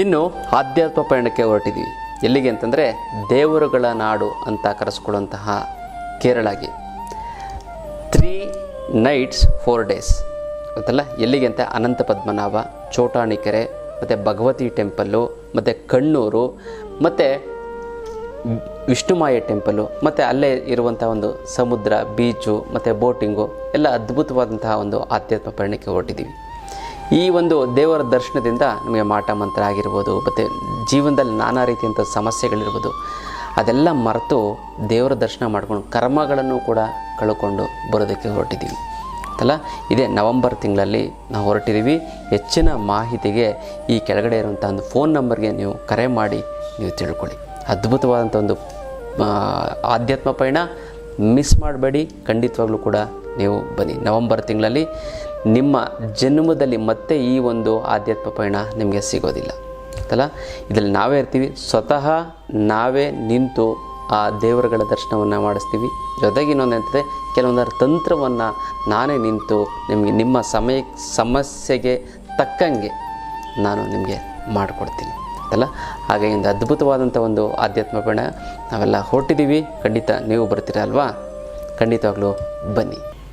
ಇನ್ನು ಆಧ್ಯಾತ್ಮ ಪಯಣಕ್ಕೆ ಹೊರಟಿದ್ದೀವಿ. ಎಲ್ಲಿಗೆ ಅಂತಂದರೆ ದೇವರುಗಳ ನಾಡು ಅಂತ ಕರೆಸ್ಕೊಳ್ಳುವಂತಹ ಕೇರಳಗೆ 3 nights 4 days ಗೊತ್ತಲ್ಲ. ಎಲ್ಲಿಗೆ ಅಂತ ಅನಂತ ಪದ್ಮನಾಭ, ಚೋಟಾಣಿಕೆರೆ, ಮತ್ತು ಭಗವತಿ ಟೆಂಪಲ್ಲು, ಮತ್ತು ಕಣ್ಣೂರು, ಮತ್ತು ವಿಷ್ಣುಮಾಯ ಟೆಂಪಲ್ಲು, ಮತ್ತು ಅಲ್ಲೇ ಇರುವಂಥ ಒಂದು ಸಮುದ್ರ, ಬೀಚು ಮತ್ತು ಬೋಟಿಂಗು ಎಲ್ಲ ಅದ್ಭುತವಾದಂತಹ ಒಂದು ಆಧ್ಯಾತ್ಮ ಪಯಣಕ್ಕೆ ಹೊರಟಿದ್ದೀವಿ. ಈ ಒಂದು ದೇವರ ದರ್ಶನದಿಂದ ನಮಗೆ ಮಾಟ ಮಂತ್ರ ಆಗಿರ್ಬೋದು, ಮತ್ತು ಜೀವನದಲ್ಲಿ ನಾನಾ ರೀತಿಯಂಥ ಸಮಸ್ಯೆಗಳಿರ್ಬೋದು, ಅದೆಲ್ಲ ಮರೆತು ದೇವರ ದರ್ಶನ ಮಾಡ್ಕೊಂಡು ಕರ್ಮಗಳನ್ನು ಕೂಡ ಕಳ್ಕೊಂಡು ಬರೋದಕ್ಕೆ ಹೊರಟಿದ್ದೀವಿ ಅಲ್ಲ. ಇದೇ ನವಂಬರ್ ತಿಂಗಳಲ್ಲಿ ನಾವು ಹೊರಟಿದ್ದೀವಿ. ಹೆಚ್ಚಿನ ಮಾಹಿತಿಗೆ ಈ ಕೆಳಗಡೆ ಇರುವಂಥ ಒಂದು ಫೋನ್ ನಂಬರ್ಗೆ ನೀವು ಕರೆ ಮಾಡಿ ನೀವು ತಿಳ್ಕೊಳ್ಳಿ. ಅದ್ಭುತವಾದಂಥ ಒಂದು ಆಧ್ಯಾತ್ಮ ಪಯಣ ಮಿಸ್ ಮಾಡಬೇಡಿ. ಖಂಡಿತವಾಗ್ಲೂ ಕೂಡ ನೀವು ಬನ್ನಿ. ನವಂಬರ್ ತಿಂಗಳಲ್ಲಿ ನಿಮ್ಮ ಜನ್ಮದಲ್ಲಿ ಮತ್ತೆ ಈ ಒಂದು ಆಧ್ಯಾತ್ಮ ಪಯಣ ನಿಮಗೆ ಸಿಗೋದಿಲ್ಲ ಅಲ್ಲ. ಇದರಲ್ಲಿ ನಾವೇ ಇರ್ತೀವಿ, ಸ್ವತಃ ನಾವೇ ನಿಂತು ಆ ದೇವರುಗಳ ದರ್ಶನವನ್ನು ಮಾಡಿಸ್ತೀವಿ. ಜೊತೆಗೆ ಇನ್ನೊಂದು ಅಂತಂದರೆ ಕೆಲವೊಂದರ ತಂತ್ರವನ್ನು ನಾನೇ ನಿಂತು ನಿಮಗೆ ನಿಮ್ಮ ಸಮಸ್ಯೆಗೆ ತಕ್ಕಂಗೆ ನಾನು ನಿಮಗೆ ಮಾಡಿಕೊಡ್ತೀನಿ ಅಲ್ಲ. ಹಾಗೆ ಒಂದು ಅದ್ಭುತವಾದಂಥ ಒಂದು ಆಧ್ಯಾತ್ಮ ಪಯಣ ನಾವೆಲ್ಲ ಹೊರಟಿದ್ದೀವಿ. ಖಂಡಿತ ನೀವು ಬರ್ತೀರಾ ಅಲ್ವಾ? ಖಂಡಿತವಾಗ್ಲೂ ಬನ್ನಿ.